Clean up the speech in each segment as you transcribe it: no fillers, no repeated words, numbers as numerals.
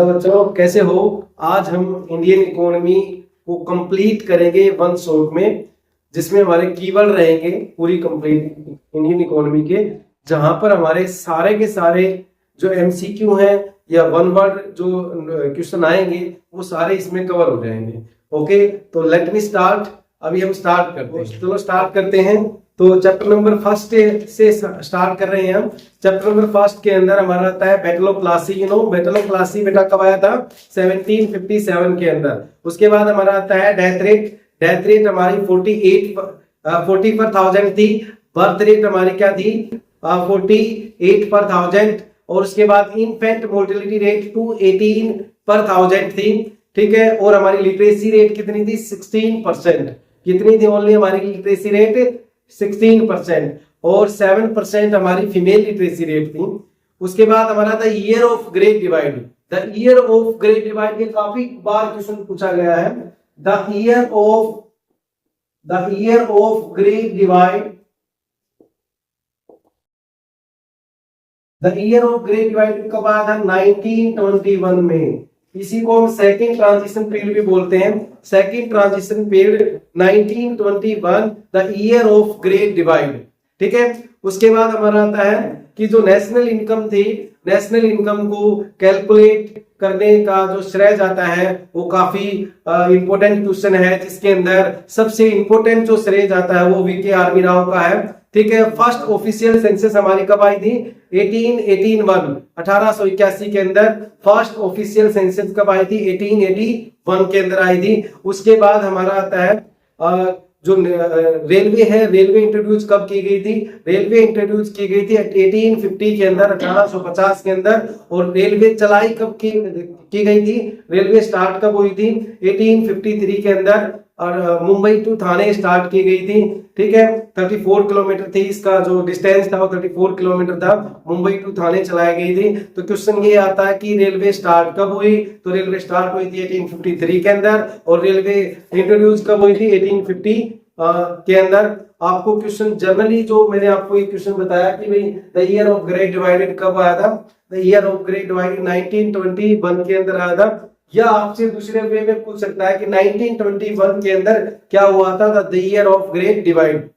Hello बच्चों, कैसे हो। आज हम इंडियन इकोनॉमी को कंप्लीट करेंगे वन शॉट में, जिसमें हमारे कीवर्ड रहेंगे पूरी कंप्लीट इंडियन इकोनॉमी के, जहां पर हमारे सारे के सारे जो एमसीक्यू हैं या वन वर्ड जो क्वेश्चन आएंगे वो सारे इसमें कवर हो जाएंगे। ओके, तो लेट मी स्टार्ट। अभी हम स्टार्ट करते हैं, चलो स्टार्ट करते हैं। तो चैप्टर नंबर फर्स्ट से स्टार्ट कर रहे हैं हम। चैप्टर नंबर फर्स्ट के अंदर हमारा आता है battle of Plassey. Battle of Plassey बेटा कब आया था? 1757 के अंदर। उसके बाद हमारा आता है डेथ रेट। डेथ रेट हमारी 44,000 थी। बर्थ रेट हमारी क्या थी? 48 पर 1000। और उसके बाद इन्फेंट मोर्टेलिटी रेट 218 पर 1000 थी। ठीक है, और हमारी लिटरेसी रेट कितनी थी? 16%। कितनी थी ओनली हमारी लिटरेसी रेट? 16%। और 7% हमारी फीमेल लिटरेसी रेट थी। उसके बाद हमारा था year of great divide. The year of great divide के काफी बार क्वेश्चन पूछा गया है। The year of great divide, the year of great divide कब आया था? 1921 में। इसी को हम सेकंड ट्रांजिशन पीरियड भी बोलते हैं। Second transition period 1921, the year of great divide. ठीक है, उसके बाद हमारा आता है कि जो नेशनल इनकम थी, नेशनल इनकम को कैलकुलेट करने का जो श्रेय जाता है वो काफी इंपॉर्टेंट क्वेश्चन है, जिसके अंदर सबसे इंपॉर्टेंट जो श्रेय जाता है वो वीके आर्मी राव का है। ठीक है, फर्स्ट ऑफिशियल सेंसस हमारी कब आई थी? 1881 के अंदर फर्स्ट ऑफिशियल सेंसस कब आई थी? 1881 के अंदर आई थी। उसके बाद हमारा आता है जो रेलवे है, रेलवे इंट्रोड्यूस कब की गई थी? रेलवे इंट्रोड्यूस की गई थी 1850 के अंदर, 1850 के अंदर। और रेलवे चलाई कब की गई थी? रेलवे स्टार्ट कब हुई थी? 1853 के अंदर। और मुंबई टू थाने स्टार्ट की गई थी। ठीक है, 34 किलोमीटर थी, इसका जो डिस्टेंस था वो 34 किलोमीटर था। मुंबई टू थाने चलाई गई थी। तो क्वेश्चन ये आता है कि रेलवे स्टार्ट कब हुई? तो रेलवे स्टार्ट हुई थी 1853 के अंदर। और रेलवे इंट्रोड्यूस कब हुई थी? 1850 के अंदर। आपको क्वेश्चन जनरली जो मैंने आपको एक क्वेश्चन बताया कि भाई the year of great divided कब आया था? The year of great divided 1921 के अंदर आया था। या आपसे दूसरे वे में पूछ सकता है कि 1921 के अंदर क्या हुआ था? The year of great divide.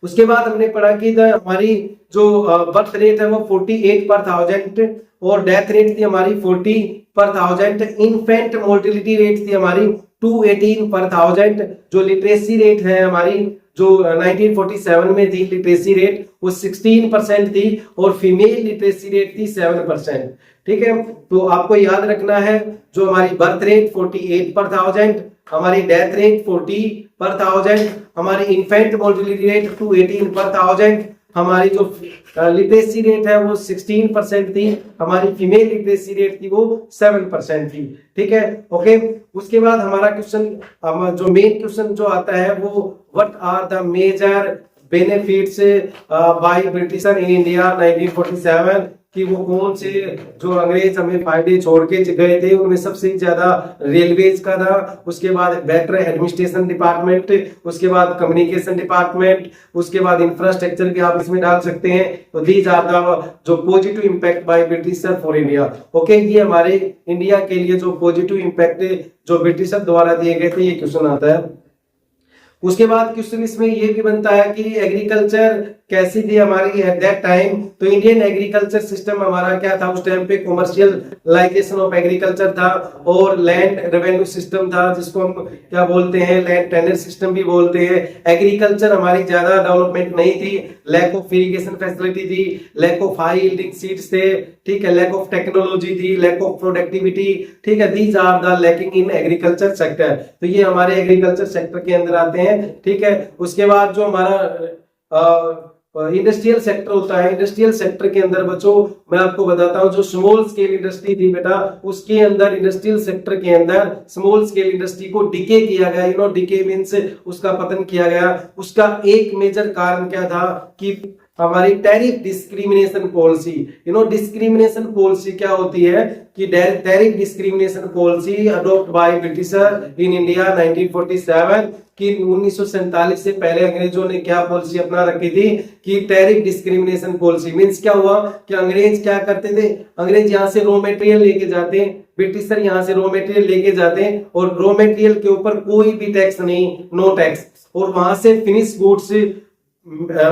उसके बाद हमने पढ़ा कि हमारी जो बर्थ रेट है वो 48 पर 1000 और डेथ रेट थी हमारी 40 पर 1000। इन्फेंट मोर्टेलिटी रेट थी हमारी 218 पर 1000। जो लिटरेसी रेट है हमारी जो 1947 में थी, लिटरेसी रेट वो 16% थी। और फीमेल लिटरेसी रेट थी 7%। ठीक है, तो आपको याद रखना है जो हमारी बर्थ रेट 48 पर 1000, हमारी डेथ रेट 40 पर 1000, हमारी इन्फेंट मोर्टेलिटी रेट 218 पर 1000, हमारी जो लिटरेसी रेट है वो 16% थी, हमारी फीमेल लिटरेसी रेट थी वो 7% थी। ठीक है, ओके। उसके बाद हमारा क्वेश्चन, जो मेन क्वेश्चन जो आता है वो what are the major benefits by britisher in India 1947, कि वो कौन से जो अंग्रेज हमें फायदे छोड़ के गए थे उनमें सबसे ज्यादा रेलवेज का था। उसके बाद बेटर एडमिनिस्ट्रेशन डिपार्टमेंट, उसके बाद कम्युनिकेशन डिपार्टमेंट, उसके बाद इंफ्रास्ट्रक्चर भी आप इसमें डाल सकते हैं। तो दीज आर द जो positive impact by britisher for India. Okay, ये हमारे इंडिया के लिए जो पॉजिटिव इंपैक्ट जो ब्रिटिशर द्वारा दिए गए थे, ये क्वेश्चन आता है। उसके बाद क्वेश्चन इसमें ये भी बनता है कि एग्रीकल्चर कैसी थी हमारी एट दैट टाइम। तो इंडियन एग्रीकल्चर सिस्टम हमारा क्या था उस टाइम पे? कमर्शियलाइजेशन ऑफ एग्रीकल्चर था और लैंड रेवेन्यू सिस्टम था, जिसको हम क्या बोलते हैं? लैंड टेंडर सिस्टम भी बोलते हैं। एग्रीकल्चर हमारी ज्यादा डेवलपमेंट नहीं थी, लैक ऑफ इरिगेशन फैसिलिटी थी, lack of high yielding seeds थे। ठीक है, लैक ऑफ टेक्नोलॉजी थी, लैक ऑफ प्रोडक्टिविटी। ठीक है, these are the lacking in agriculture sector. तो ये हमारे एग्रीकल्चर सेक्टर के अंदर आते हैं। ठीक है, उसके बाद जो हमारा इंडस्ट्रियल सेक्टर होता है, इंडस्ट्रियल सेक्टर के अंदर बच्चों मैं आपको बताता हूं जो स्मॉल स्केल इंडस्ट्री थी बेटा, उसके अंदर इंडस्ट्रियल सेक्टर के अंदर स्मॉल स्केल इंडस्ट्री को डिके किया गया। डिके मींस उसका पतन किया गया। उसका एक मेजर कारण क्या था कि हमारी tariff discrimination policy. Discrimination policy क्या होती है कि tariff discrimination policy adopt by britisher in India 1947 कि 1947 से पहले अंग्रेजों ने क्या पॉलिसी अपना रखी थी कि टैरिफ डिस्क्रिमिनेशन पॉलिसी। मींस क्या हुआ कि अंग्रेज क्या करते थे, अंग्रेज यहाँ से रॉ मटेरियल लेके जाते हैं, ब्रिटिशर यहाँ से रॉ मटेरियल लेके जाते हैं और रॉ मटेरियल के ऊपर कोई भी टैक्स नहीं, नो टैक्स, और वहां से finish goods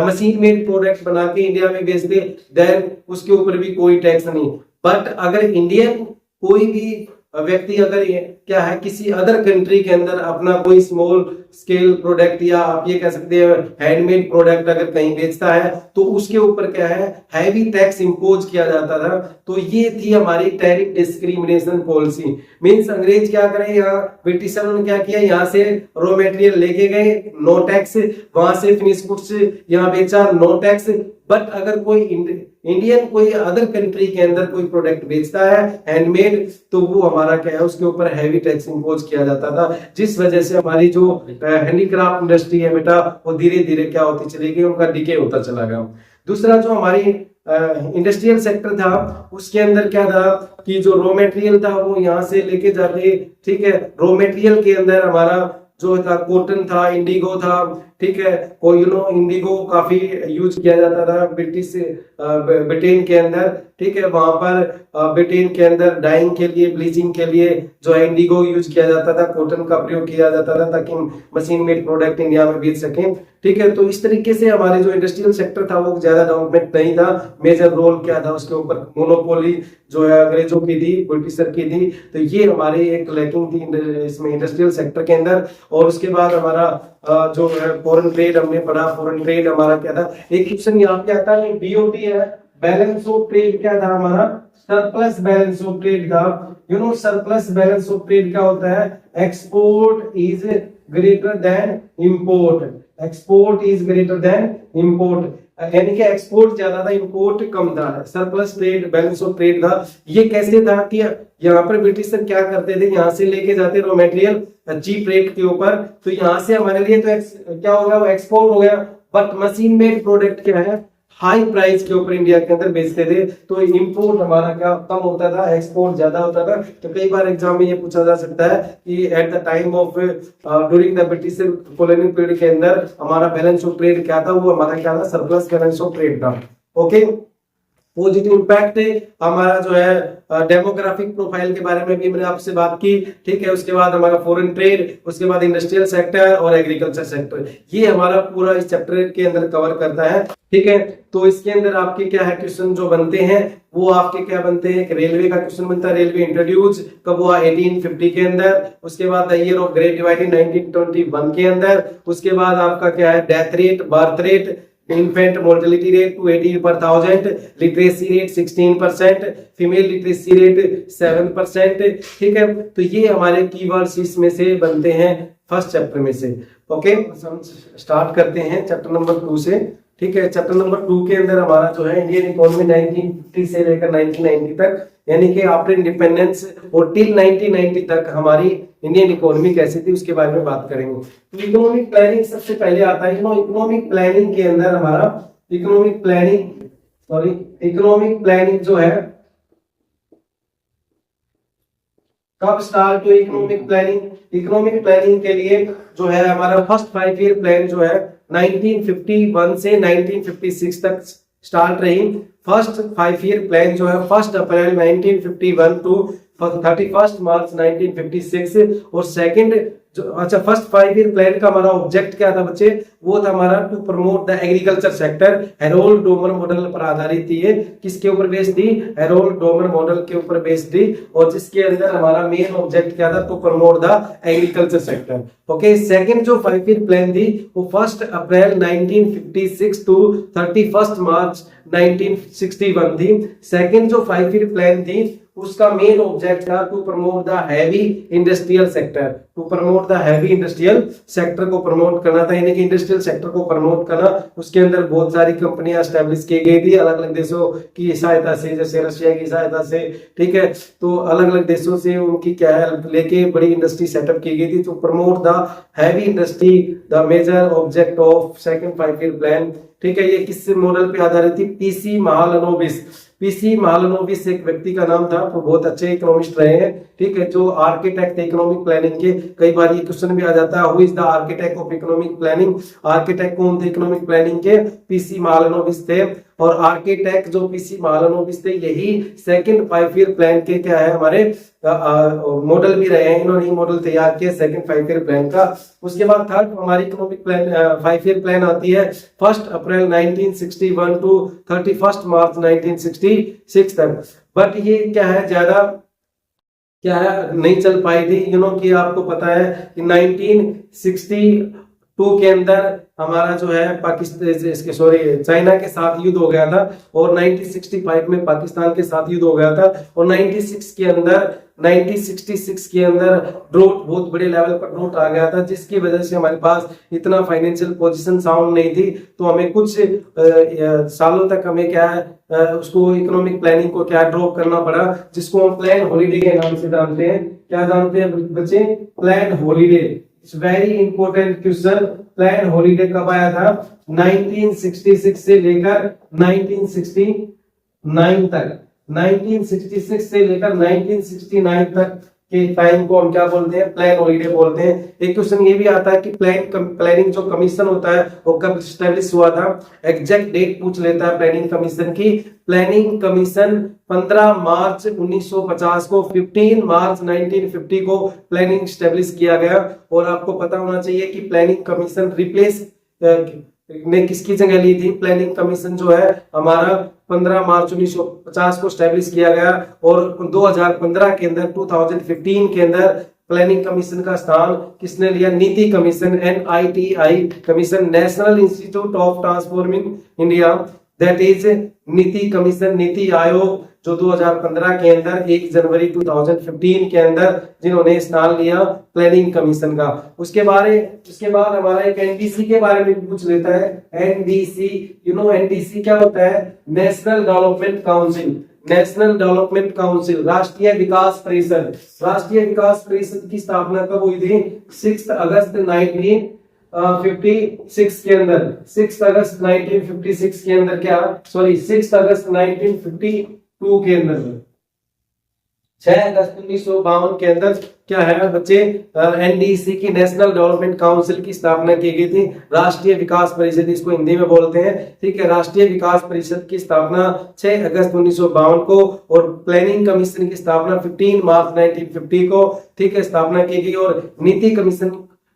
machine made product बना के इंडिया में बेच दे, देन उसके ऊपर भी कोई टैक्स नहीं। बट अगर इंडियन कोई भी व्यक्ति अगर क्या है किसी अदर कंट्री के अंदर अपना कोई स्मॉल स्केल प्रोडक्ट या आप ये कह सकते हैं हैंडमेड प्रोडक्ट अगर कहीं बेचता है तो उसके ऊपर क्या है हैवी टैक्स इंपोज किया जाता था। तो ये थी हमारी टैरिफ डिस्क्रिमिनेशन पॉलिसी। मींस अंग्रेज क्या करें, यहाँ ब्रिटिशरों ने क्या किया, यहाँ से रॉ मटेरियल लेके गए, नो टैक्स, वहां से फिनिश गुड्स यहाँ बेचा, नो टैक्स। बट अगर कोई इंडियन कोई अदर कंट्री के अंदर कोई प्रोडक्ट बेचता है हैंडमेड तो वो हमारा क्या है उसके ऊपर हैवी टैक्स इंपोज किया जाता था, जिस वजह से हमारी जो हैंडीक्राफ्ट इंडस्ट्री है बेटा वो धीरे धीरे क्या होती चली गई, उनका डिके होता चला गया। दूसरा जो हमारी इंडस्ट्रियल सेक्टर था उसके अंदर क्या था कि जो रॉ मटेरियल था वो यहाँ से लेके जाते, ठीक है, रॉ मटेरियल के अंदर हमारा जो था कॉटन था, इंडिगो था, ठीक है, को इंडिगो काफी यूज किया जाता था ब्रिटेन के अंदर, ठीक है, वहां पर ब्रिटेन के अंदर डाइंग के लिए, ब्लीचिंग के लिए जो है इंडिगो यूज किया जाता था, कॉटन का प्रयोग किया जाता था ताकि मशीन मेड प्रोडक्ट इंडिया में बेच सकें, ठीक है। तो इस तरीके से हमारे जो इंडस्ट्रियल सेक्टर था वो ज्यादा डेवलपमेंट नहीं था। मेजर रोल क्या था उसके ऊपर, मोनोपोली जो है अंग्रेजों की थी, ब्रिटिशर की थी। तो ये हमारी एक लैकिंग थी इसमें इंडस्ट्रियल सेक्टर के अंदर। और उसके बाद हमारा जो है फॉरेन ट्रेड हमने पढ़ा, फॉरेन ट्रेड हमारा क्या था, एक क्वेश्चन यहाँ पे आता है बीओटी है, बैलेंस ऑफ ट्रेड क्या था हमारा, सरप्लस बैलेंस ऑफ ट्रेड था। सरप्लस बैलेंस ऑफ ट्रेड क्या होता है, export is greater than import, export is greater than import, यानी कि एक्सपोर्ट ज्यादा था, इंपोर्ट कम था। Surplus trade balance of trade था। ये कैसे था कि यहाँ पर ब्रिटिशर क्या करते थे, यहाँ से लेके जाते रॉ मटेरियल चीप रेट के ऊपर, तो यहाँ से हमारे लिए तो क्या हो गया, वो एक्सपोर्ट हो गया। बट मशीन मेड प्रोडक्ट क्या है, हाई प्राइस के ऊपर इंडिया के अंदर बेचते थे, तो इंपोर्ट हमारा क्या कम होता था, एक्सपोर्ट ज्यादा होता था। तो कई बार एग्जाम में ये पूछा जा सकता है कि at the time of during the British colonial period के अंदर हमारा बैलेंस ऑफ ट्रेड क्या था, वो हमारा क्या था, सरप्लस बैलेंस ऑफ ट्रेड था। ओके, पॉजिटिव इम्पैक्ट हमारा जो है डेमोग्राफिक प्रोफाइल के बारे में भी मैंने आपसे बात की, ठीक है। उसके बाद हमारा फॉरेन ट्रेड, उसके बाद इंडस्ट्रियल सेक्टर और एग्रीकल्चर सेक्टर, ये हमारा पूरा इस चैप्टर के अंदर कवर करता है, ठीक है। तो इसके अंदर आपके क्या है क्वेश्चन जो बनते हैं वो आपके क्या बनते हैं, रेलवे का क्वेश्चन बनता है, रेलवे इंट्रोड्यूस कब हुआ 1850 के अंदर, उसके बाद the year of great divide 1921 के अंदर, उसके बाद आपका क्या है death rate, birth rate, infant mortality rate 280 per thousand, literacy rate 16%, female literacy rate 7%, ठीक है। तो ये हमारे कीवर्ड्स इसमें से बनते हैं फर्स्ट चैप्टर में से। ओके, हम स्टार्ट करते हैं चैप्टर नंबर 2 से, ठीक है। चैप्टर नंबर 2 के अंदर हमारा जो है इंडियन इकोनॉमी 1950 से लेकर 1990 तक, यानी कि आफ्टर इंडिपेंडेंस और टिल 1990 तक हमारी इंडियन इकोनॉमी कैसी थी उसके बारे में बात करेंगे। तो इकोनॉमिक प्लानिंग सबसे पहले आता है। इकोनॉमिक प्लानिंग के अंदर हमारा इकोनॉमिक प्लानिंग जो है कब स्टार्ट हुई इकोनॉमिक प्लानिंग। इकोनॉमिक प्लानिंग के लिए जो है हमारा फर्स्ट 5 ईयर प्लान जो है 1951 से 1956 तक स्टार्ट रही। फर्स्ट 5 ईयर प्लान जो है 1 अप्रैल 1951 टू 31 मार्च 1956 और सेकंड जो फर्स्ट 5 ईयर प्लान का हमारा ऑब्जेक्ट क्या था बच्चे, वो था हमारा to promote the agriculture sector. Harrod Domar model पर आधारित थी। ये किसके ऊपर बेस्ड थी, हेरोल्ड डोमर मॉडल के ऊपर बेस्ड थी, और जिसके अंदर हमारा मेन ऑब्जेक्ट क्या था, to promote the agriculture sector. Okay, second जो 5 ईयर प्लान थी वो 1 अप्रैल 1956 टू 31 मार्च 1961 थी। सेकंड जो 5 ईयर प्लान थी उसका मेन ऑब्जेक्ट था to promote the heavy industrial sector, to promote the heavy industrial sector को प्रमोट करना था, यानी कि इंडस्ट्रियल सेक्टर को प्रमोट करना। उसके अंदर बहुत सारी कंपनियां एस्टेब्लिश की गई थी अलग अलग देशों की सहायता से, जैसे रशिया की सहायता से, ठीक है। तो अलग अलग देशों से उनकी क्या है लेके बड़ी इंडस्ट्री सेटअप की गई थी, तो promote the heavy industry the major object of second 5 year plan, ठीक है। ये किस मॉडल पे आधारित थी? पीसी महालनोबिस। पीसी महालनोबिस एक व्यक्ति का नाम था, तो बहुत अच्छे इकोनॉमिस्ट रहे हैं, ठीक है, जो आर्किटेक्ट थे इकोनॉमिक प्लानिंग के। कई बार ये क्वेश्चन भी आ जाता है, who is the architect of economic planning? Architect कौन थे इकोनॉमिक प्लानिंग के? पीसी महालनोबिस थे। और आर्किटेक्ट जो पीसी महालनोबिस थे यही सेकंड 5 ईयर प्लान के क्या है हमारे मॉडल भी रहे हैं। इन्होंने मॉडल तैयार किया सेकंड 5 ईयर प्लान का। उसके बाद थर्ड हमारी इकोनॉमिक प्लान 5 ईयर प्लान आती है 1 अप्रैल 1961 टू 31 मार्च 1966 तक। बट ये क्या है ज्यादा क्या है नहीं चल पाई थी, कि आपको पता है कि 1962 के अंदर हमारा जो है पाकिस्तान चाइना के साथ युद्ध हो गया था, और 1965 में पाकिस्तान के साथ युद्ध हो गया था, और 1966 के अंदर ड्रोट, बहुत बड़े लेवल पर ड्रोट आ गया था, जिसकी वजह से हमारे पास इतना फाइनेंशियल पोजीशन साउंड नहीं थी। तो हमें कुछ सालों तक हमें क्या है उसको इकोनॉमिक प्लानिंग को क्या ड्रॉप करना पड़ा, जिसको हम प्लान हॉलीडे के नाम से जानते हैं। क्या जानते हैं बच्चे? Plan holiday. It's very important question. Plan holiday कब आया था? 1966 से लेकर 1969 तक। 1966 से लेकर 1969 तक के टाइम को हम क्या बोलते हैं? प्लान हॉलीडे बोलते हैं। एक क्वेश्चन ये भी आता है कि प्लानिंग जो कमीशन होता है वो कब स्टैब्लिश हुआ था? एग्जैक्ट डेट पूछ लेता है प्लानिंग कमीशन की। प्लानिंग कमीशन 15 मार्च 1950 को, 15 मार्च 1950 को प्लानिंग स्टैब्लिश किया गया। और आपको पता होना चाहिए कि प्लानिंग कमीशन रिप्लेस ने किसकी जगह ली थी? प्लानिंग कमीशन जो है हमारा 15 मार्च 1950 को स्टैब्लिश किया गया, और 2015 के अंदर 2015 के अंदर प्लानिंग कमीशन का स्थान किसने लिया? नीति commission, NITI commission, national institute of transforming India, that is नीति कमीशन, नीति आयोग, जो 2015 के अंदर 1 जनवरी 2015 के अंदर जिन्होंने स्थान लिया प्लानिंग कमीशन का। उसके बाद हमारा एक एनडीसी के बारे में पूछ लेता है। एनडीसी, एनडीसी क्या होता है? National development council. National development council, राष्ट्रीय विकास परिषद। राष्ट्रीय विकास परिषद की स्थापना कब हुई थी? 6 अगस्त 1956 के अंदर। 6 अगस्त 1956 के अंदर 6 अगस्त 1952 के अंदर, 6 अगस्त 1952 के अंदर क्या है बच्चे? एनडीसी की, नेशनल डेवलपमेंट काउंसिल की स्थापना की गई थी। राष्ट्रीय विकास परिषद इसको हिंदी में बोलते हैं, ठीक है। राष्ट्रीय विकास परिषद की स्थापना 6 अगस्त 1952 को, और प्लानिंग कमीशन की स्थापना 15 मार्च 1950 को, ठीक है, स्थापना की गई। और नीति कमीशन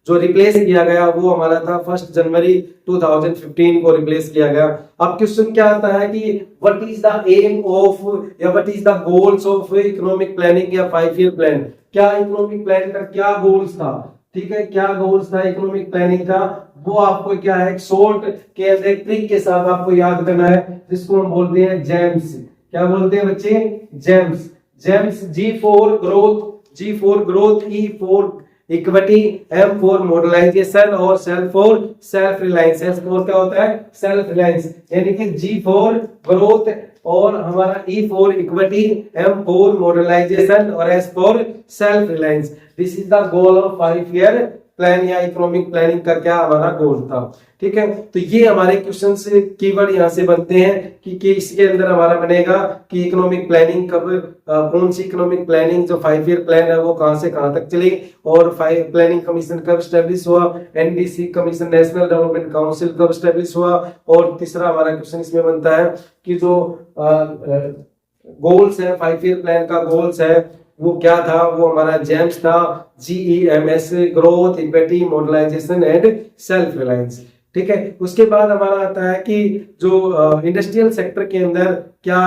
जो रिप्लेस किया गया वो हमारा था 1 जनवरी 2015 को रिप्लेस किया गया। अब क्वेश्चन क्या आता है कि what is the aim of या what is the goals of economic planning या 5 ईयर प्लान? क्या इकोनॉमिक प्लान का क्या गोल्स था? ठीक है, क्या गोल्स था इकोनॉमिक प्लानिंग का? वो आपको क्या है शॉर्ट के अंदर ट्रिक के साथ आपको याद करना है, जिसको हम बोलते हैं जेम्स। क्या बोलते हैं बच्चे? GEMS. GEMS, G for growth, E for equity, M for modernisation, और self for self reliance. S for क्या होता है? Self reliance. यानी कि G फॉर ग्रोथ, और हमारा E for equity, M for modernisation, और S for self reliance. This is the goal of 5 year plan या इकोनॉमिक प्लानिंग का क्या हमारा गोल था, ठीक है। तो ये हमारे क्वेश्चन से कीवर्ड यहाँ से बनते हैं कि इसके अंदर हमारा बनेगा कि इकोनॉमिक प्लानिंग कब, कौन सी इकोनॉमिक प्लानिंग जो 5 ईयर प्लान है वो कहां से कहां तक चली, और प्लानिंग कमीशन कब स्टैब्लिश हुआ, NDC commission, national development council कब स्टैब्लिश हुआ। और तीसरा हमारा क्वेश्चन इसमें बनता है कि जो गोल्स है 5 ईयर प्लान का गोल्स है वो क्या था? वो हमारा जेम्स था, GEMS, growth, equity, modernisation and self reliance, ठीक है। उसके बाद हमारा आता है कि जो इंडस्ट्रियल सेक्टर के अंदर क्या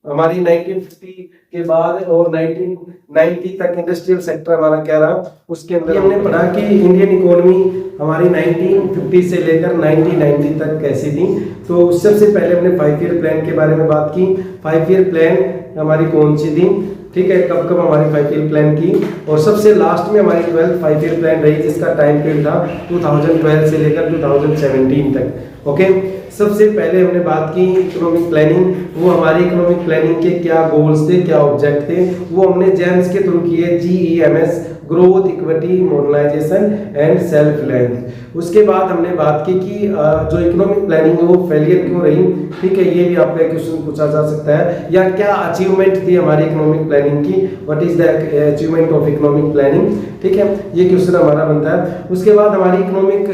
हमारी 1950 के बाद और 1990 तक इंडस्ट्रियल सेक्टर हमारा क्या रहा, उसके अंदर हमने पढ़ा कि इंडियन इकोनॉमी हमारी 1950 से लेकर 1990 तक कैसी थी। तो सबसे पहले हमने 5 ईयर प्लान के बारे में बात की। 5 ईयर प्लान हमारी कौन सी थी, ठीक है, कब कब हमारी 5 ईयर प्लान की, और सबसे लास्ट में हमारी 12th 5 ईयर प्लान रही जिसका टाइम पीरियड था 2012 से लेकर 2017 तक। ओके, सबसे पहले हमने बात की इकोनॉमिक प्लानिंग। वो हमारी इकोनॉमिक प्लानिंग के क्या गोल्स थे, क्या ऑब्जेक्ट थे, वो हमने जेम्स के थ्रू किए, GEMS, growth, equity, modernisation and self reliance. उसके बाद हमने बात की कि जो इकोनॉमिक प्लानिंग है वो फेलियर क्यों रही, ठीक है, ये भी आपका क्वेश्चन पूछा जा सकता है, या क्या अचीवमेंट थी हमारी इकोनॉमिक प्लानिंग की, what is the achievement of economic planning, ठीक है, ये क्वेश्चन हमारा बनता है। उसके बाद हमारी इकोनॉमिक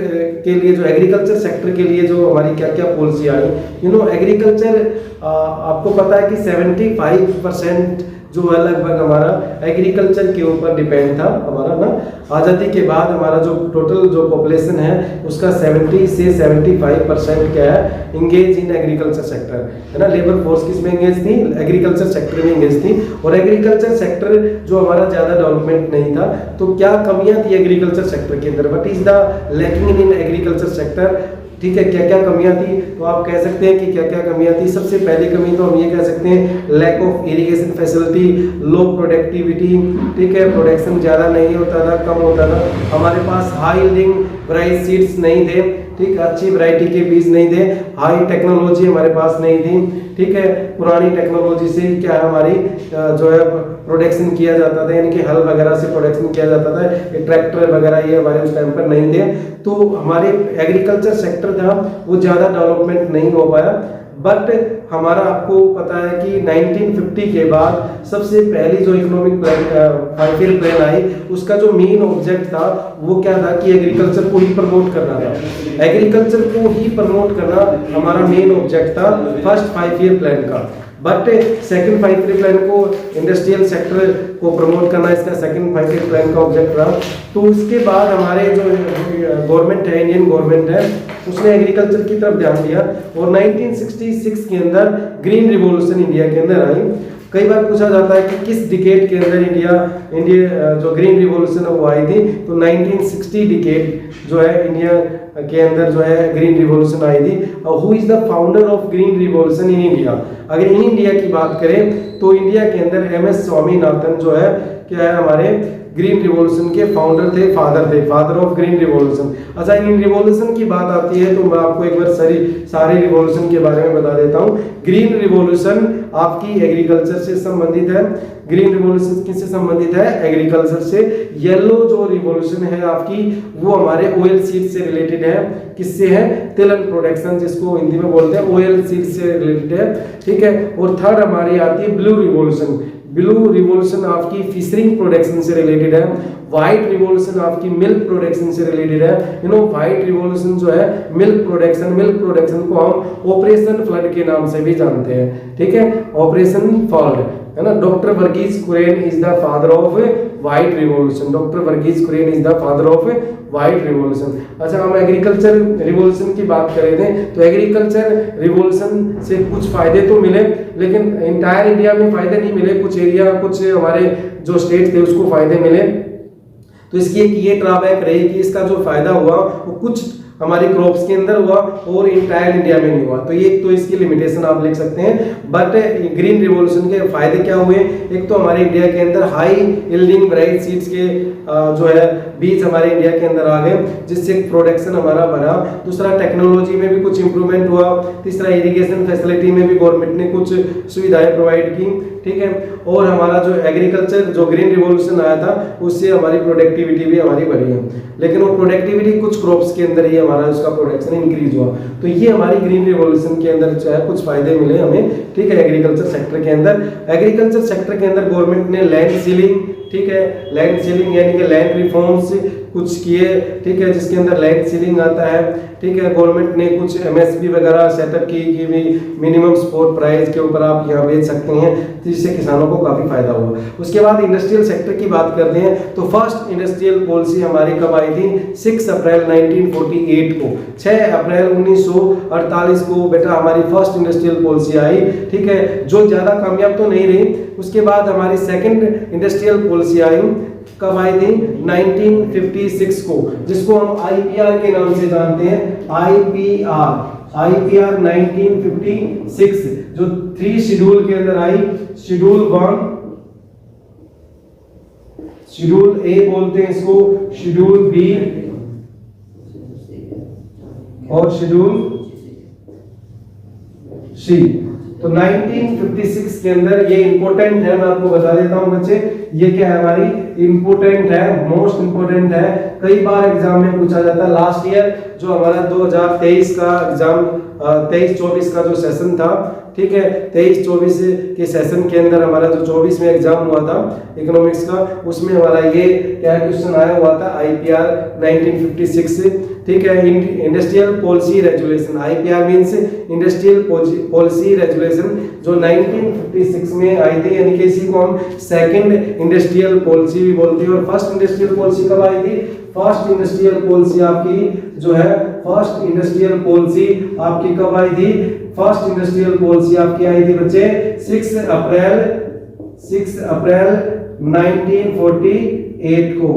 के लिए जो एग्रीकल्चर सेक्टर के लिए जो हमारी क्या क्या पॉलिसी आई, एग्रीकल्चर आपको पता है कि 75% जो है लगभग हमारा एग्रीकल्चर के ऊपर डिपेंड था हमारा ना। आज़ादी के बाद हमारा जो टोटल जो पॉपुलेशन है उसका 70 से 75% क्या है, इंगेज इन एग्रीकल्चर सेक्टर, है ना। लेबर फोर्स किस में इंगेज थी, एग्रीकल्चर सेक्टर में इंगेज थी। और एग्रीकल्चर सेक्टर जो हमारा ज़्यादा डेवलपमेंट नहीं था, तो क्या कमियां थी एग्रीकल्चर सेक्टर के अंदर, what is the lacking in agriculture sector, ठीक है, क्या क्या कमियां थी। तो आप कह सकते हैं कि क्या क्या कमियां थी। सबसे पहली कमी तो हम ये कह सकते हैं lack of irrigation facility, low productivity, ठीक है, प्रोडक्शन ज़्यादा नहीं होता था, कम होता था। हमारे पास हाई यील्डिंग राइस सीड्स नहीं थे, ठीक, अच्छी वैरायटी के बीज नहीं थे। हाई टेक्नोलॉजी हमारे पास नहीं थी, ठीक है, पुरानी टेक्नोलॉजी से क्या है हमारी जो है प्रोडक्शन किया जाता था, यानी कि हल वगैरह से प्रोडक्शन किया जाता था, ये ट्रैक्टर वगैरह ये हमारे उस टाइम पर नहीं थे। तो हमारे एग्रीकल्चर सेक्टर था वो ज़्यादा डेवलपमेंट नहीं हो पाया। बट हमारा आपको पता है कि 1950 के बाद सबसे पहली जो economic plan 5 year plan I, उसका जो मेन ऑब्जेक्ट था वो क्या था कि एग्रीकल्चर को ही प्रमोट करना था। एग्रीकल्चर को ही प्रमोट करना हमारा मेन ऑब्जेक्ट था फर्स्ट 5 ईयर प्लान का। बट सेकंड 5 ईयर प्लान को इंडस्ट्रियल सेक्टर को प्रमोट करना इसका सेकंड 5 ईयर प्लान का ऑब्जेक्ट रहा। तो उसके बाद हमारे जो गवर्नमेंट है, इंडियन गवर्नमेंट है, उसने एग्रीकल्चर की तरफ ध्यान दिया और 1966 के अंदर ग्रीन रिवॉल्यूशन इंडिया के अंदर आई। कई बार पूछा जाता है कि किस डिकेड के अंदर इंडिया जो ग्रीन रिवॉल्यूशन है वो आई थी, तो 1960 डिकेड जो है इंडिया के अंदर जो है ग्रीन रिवॉल्यूशन आई थी। Who is the founder of green revolution in India, अगर इन इंडिया की बात करें तो इंडिया के अंदर MS स्वामीनाथन जो है क्या है हमारे ग्रीन रिवॉल्यूशन के फाउंडर थे, फादर ऑफ ग्रीन रिवॉल्यूशन। अच्छा, इन रिवॉल्यूशन की बात आती है तो मैं आपको एक बार सारे रिवॉल्यूशन के बारे में बता देता हूँ। ग्रीन रिवॉल्यूशन आपकी एग्रीकल्चर से संबंधित है। ग्रीन रिवॉल्यूशन किससे संबंधित है, एग्रीकल्चर से। येलो जो रिवॉल्यूशन है आपकी वो हमारे ऑयल सीड से रिलेटेड है। किससे है, तिलहन प्रोडक्शन जिसको हिंदी में बोलते हैं, ऑयल सीड से रिलेटेड है, ठीक है। और थर्ड हमारी आती है ब्लू रिवॉल्यूशन। ब्लू रिवॉल्यूशन आपकी फिशरिंग प्रोडक्शन से रिलेटेड है। व्हाइट रिवॉल्यूशन आपकी मिल्क प्रोडक्शन से रिलेटेड है। व्हाइट रिवॉल्यूशन जो है मिल्क प्रोडक्शन को हम ऑपरेशन फ्लड के नाम से भी जानते हैं, ठीक है, ऑपरेशन फ्लड, है ना। Doctor Varghese Kurien is the father of white revolution. Doctor Varghese Kurien is the father of white revolution. अच्छा, हम एग्रीकल्चर रिवॉल्यूशन की बात करें थे तो एग्रीकल्चर रिवॉल्यूशन से कुछ फायदे तो मिले, लेकिन इंटायर इंडिया में फायदे नहीं मिले। कुछ एरिया, कुछ हमारे जो स्टेट थे उसको फायदे मिले। तो इसकी एक ये ड्रॉबैक रही कि इसका जो फायदा हुआ वो कुछ हमारी क्रॉप्स के अंदर हुआ और इंटायर इंडिया में नहीं हुआ। तो ये तो इसकी लिमिटेशन आप लिख सकते हैं। बट ग्रीन रिवॉल्यूशन के फायदे क्या हुए, एक तो हमारे इंडिया के अंदर हाई यील्डिंग ब्राइट सीड्स के जो है बीज हमारे इंडिया के अंदर आ गए, जिससे प्रोडक्शन हमारा बढ़ा। दूसरा, टेक्नोलॉजी में भी कुछ इंप्रूवमेंट हुआ। तीसरा, इरिगेशन फैसिलिटी में भी गवर्नमेंट ने कुछ सुविधाएं प्रोवाइड की, ठीक है। और हमारा जो एग्रीकल्चर जो ग्रीन रिवॉल्यूशन आया था उससे हमारी प्रोडक्टिविटी भी हमारी बढ़ी है, लेकिन वो प्रोडक्टिविटी कुछ क्रॉप्स के अंदर ही हमारा उसका प्रोडक्शन इंक्रीज हुआ। तो ये हमारी ग्रीन रिवॉल्यूशन के अंदर जो है कुछ फायदे मिले हमें, ठीक है, एग्रीकल्चर सेक्टर के अंदर। एग्रीकल्चर सेक्टर के अंदर गवर्नमेंट ने लैंड सीलिंग, ठीक है। लैंड सीलिंग यानी कि लैंड रिफॉर्म्स कुछ किए, ठीक है, जिसके अंदर लैंड सीलिंग आता है, ठीक है। गवर्नमेंट ने कुछ एमएसपी वगैरह सेटअप की कि भी मिनिमम सपोर्ट प्राइस के ऊपर आप यहाँ बेच सकते हैं, जिससे किसानों को काफी फायदा हुआ। उसके बाद इंडस्ट्रियल सेक्टर की बात करते हैं तो फर्स्ट इंडस्ट्रियल पॉलिसी हमारी कब आई थी? 6 अप्रैल 1948 को, 6 अप्रैल 1948 को बेटा हमारी फर्स्ट इंडस्ट्रियल पॉलिसी आई, ठीक है, जो ज्यादा कामयाब तो नहीं रही। उसके बाद हमारी सेकंड इंडस्ट्रियल पॉलिसी आई, कब आई थी? 1956 को, जिसको हम आईपीआर के नाम से जानते हैं, आईपीआर 1956, जो 3 शेड्यूल के अंदर आई। शेड्यूल 1, शेड्यूल ए बोलते हैं इसको, शेड्यूल बी और शेड्यूल सी। तो 1956 के अंदर ये इंपॉर्टेंट है, मैं आपको बता देता हूं बच्चे, ये क्या है हमारी इंपॉर्टेंट है, मोस्ट इंपॉर्टेंट है, कई बार एग्जाम में पूछा जाता है। लास्ट ईयर जो हमारा 2023 का एग्जाम 23-24 का जो सेशन था, ठीक है, 23-24 के सेशन के अंदर हमारा जो 24 में एग्जाम हुआ था इकोनॉमिक्स का, उसमें हमारा ये क्या क्वेश्चन आया हुआ था, आईपीआर 1956, ठीक है। Industrial policy resolution, IPR means industrial policy resolution, जो 1956 में आई थी, यानी कि इसी को हम सेकंड इंडस्ट्रियल पॉलिसी भी बोलते हैं। और फर्स्ट इंडस्ट्रियल पॉलिसी कब आई थी? फर्स्ट इंडस्ट्रियल पॉलिसी आपकी जो है, फर्स्ट इंडस्ट्रियल पॉलिसी आपकी कब आई थी? फर्स्ट इंडस्ट्रियल पॉलिसी आपकी आई थी बच्चे 6 अप्रैल 1948 को,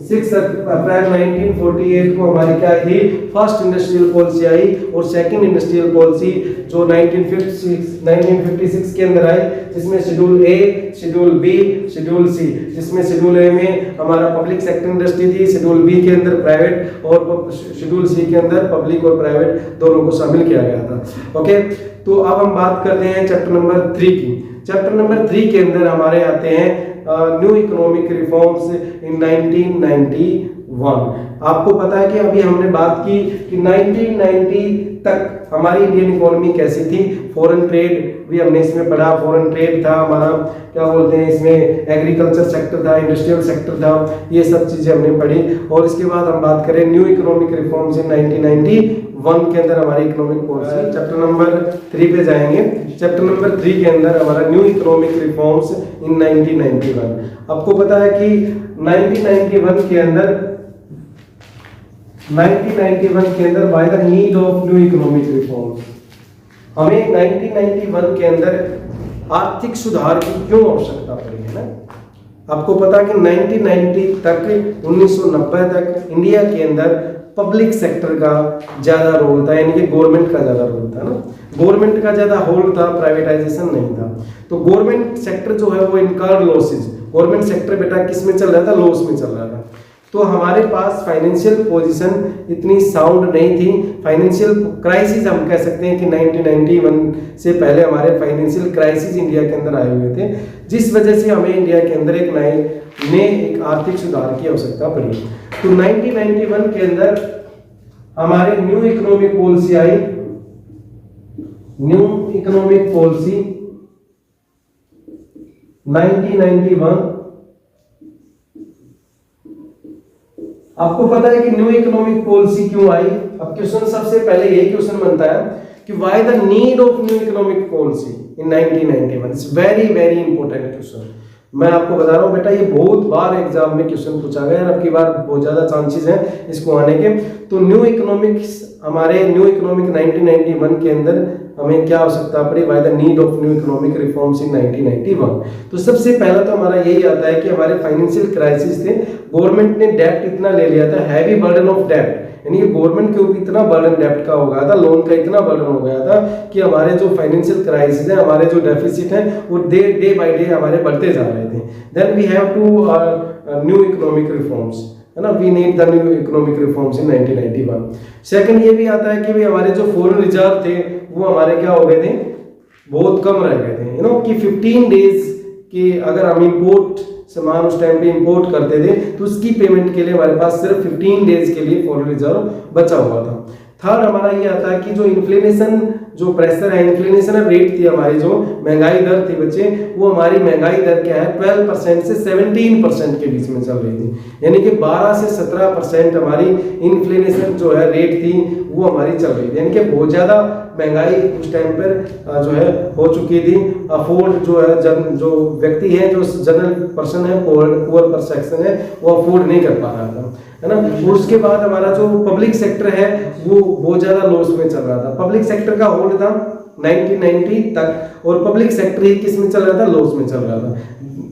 6 अप्रैल 1948 को हमारी क्या आई थी? फर्स्ट इंडस्ट्रियल पॉलिसी आई। और सेकंड इंडस्ट्रियल पॉलिसी जो 1956 के अंदर आई, जिसमें शेड्यूल ए, शेड्यूल बी, शेड्यूल सी, जिसमें शेड्यूल ए में हमारा पब्लिक सेक्टर इंडस्ट्री थी, शेड्यूल बी के अंदर प्राइवेट और शेड्यूल सी के अंदर पब्लिक और प्राइवेट दोनों को शामिल किया गया था। ओके, तो अब हम बात करते हैं चैप्टर नंबर 3 की। चैप्टर नंबर 3 के अंदर हमारे आते हैं न्यू इकोनॉमिक रिफॉर्म्स इन 1991। आपको पता है कि अभी हमने बात की कि 1990 तक हमारी इंडियन इकोनॉमी कैसी थी। फॉरेन ट्रेड भी हमने इसमें पढ़ा, फॉरेन ट्रेड था हमारा, क्या बोलते हैं इसमें, एग्रीकल्चर सेक्टर था, इंडस्ट्रियल सेक्टर था, ये सब चीजें हमने पढ़ी। और इसके बाद हम बात करें न्यू इकोनॉमिक रिफॉर्म्स इन 1991 के अंदर हमारी इकोनॉमिक पॉलिसी, चैप्टर नंबर 3 पे जाएंगे। चैप्टर नंबर 3 के अंदर हमारा न्यू इकोनॉमिक रिफॉर्म्स इन 1991। आपको पता है कि 1991 के अंदर by the need of new economic reforms, हमें 1991 के अंदर आर्थिक सुधार की क्यों आवश्यकता पड़ी है ना। आपको पता है कि 1990 तक 1990 तक इंडिया के अंदर पब्लिक सेक्टर का ज्यादा रोल था, यानी कि गवर्नमेंट का ज्यादा रोल था ना, गवर्नमेंट का ज्यादा होल्ड था, प्राइवेटाइजेशन नहीं था। तो गवर्नमेंट सेक्टर जो है वो इनकर्ड लॉसेज, गवर्नमेंट सेक्टर बेटा किस में चल रहा था? लॉस में चल रहा था। तो हमारे पास फाइनेंशियल पोजीशन इतनी साउंड नहीं थी, फाइनेंशियल क्राइसिस हम कह सकते हैं कि 1991 से पहले हमारे फाइनेंशियल क्राइसिस इंडिया के अंदर आए हुए थे, जिस वजह से हमें इंडिया के अंदर एक आर्थिक सुधार की आवश्यकता पड़ी। तो 1991 के अंदर हमारे न्यू इकोनॉमिक पॉलिसी आई, न्यू इकोनॉमिक पॉलिसी 1991। आपको पता है कि न्यू इकोनॉमिक पॉलिसी क्यों आई? अब क्वेश्चन सबसे पहले यही क्वेश्चन बनता है कि why the need of new economic policy in 1991। It's very very important question. मैं आपको बता रहा हूं बेटा, ये बहुत बार एग्जाम में क्वेश्चन पूछा गया है, अब की बार बहुत ज्यादा चांसेस हैं इसको आने के। तो न्यू इकोनॉमिक्स, हमारे न्यू इकोनॉमिक 1991 के अंदर हमें क्या आवश्यकता पड़ी? By the need of new economic reforms in 1991। तो सबसे पहला तो हमारा यही आता है कि हमारे फाइनेंशियल क्राइसिस थे, गवर्नमेंट ने डेब्ट इतना ले लिया था, हैवी बर्डन ऑफ डेब्ट, यानी कि गवर्नमेंट के ऊपर इतना बर्डन डेब्ट का हो गया था, लोन का इतना बर्डन हो गया था कि हमारे जो फाइनेंशियल क्राइसिस है, हमारे जो डेफिसिट है वो डे बाय डे हमारे बढ़ते जा रहे थे। Then we have to new economic reforms, है ना, we need the new economic reforms in 1991। Second ये भी आता है कि भाई हमारे जो फॉरेन रिजर्व थे वो हमारे क्या हो गए थे? बहुत कम रह गए थे, यू नो, कि 15 डेज की अगर हम इंपोर्ट सामान उस टाइम पे इंपोर्ट करते थे तो उसकी पेमेंट के लिए हमारे पास सिर्फ 15 डेज के लिए फॉरेन रिजर्व बचा हुआ था। थर्ड हमारा ये आता है कि जो इन्फ्लेशन जो प्रेशर है, इन्फ्लेशन रेट थी हमारी, जो महंगाई दर थी बच्चे, वो हमारी महंगाई दर क्या है 12% से 17% के बीच में चल रही थी। यानी कि 12 से 17% हमारी इन्फ्लेशन जो है रेट थी वो हमारी चल रही थी। यानी कि बहुत ज़्यादा महंगाई उस टाइम पर जो है हो चुकी थी। अफोर्ड जो है जो व्यक्ति है, जो जनरल पर्सन है, पुअर पर सेक्शन है, वो अफोर्ड नहीं कर पा रहा था, है ना। उसके बाद हमारा जो पब्लिक सेक्टर है वो बहुत ज्यादा लॉस में चल रहा था। पब्लिक सेक्टर का होल्ड था 1990 तक, और पब्लिक सेक्टर ही किस में चल रहा था, लॉस में चल रहा था।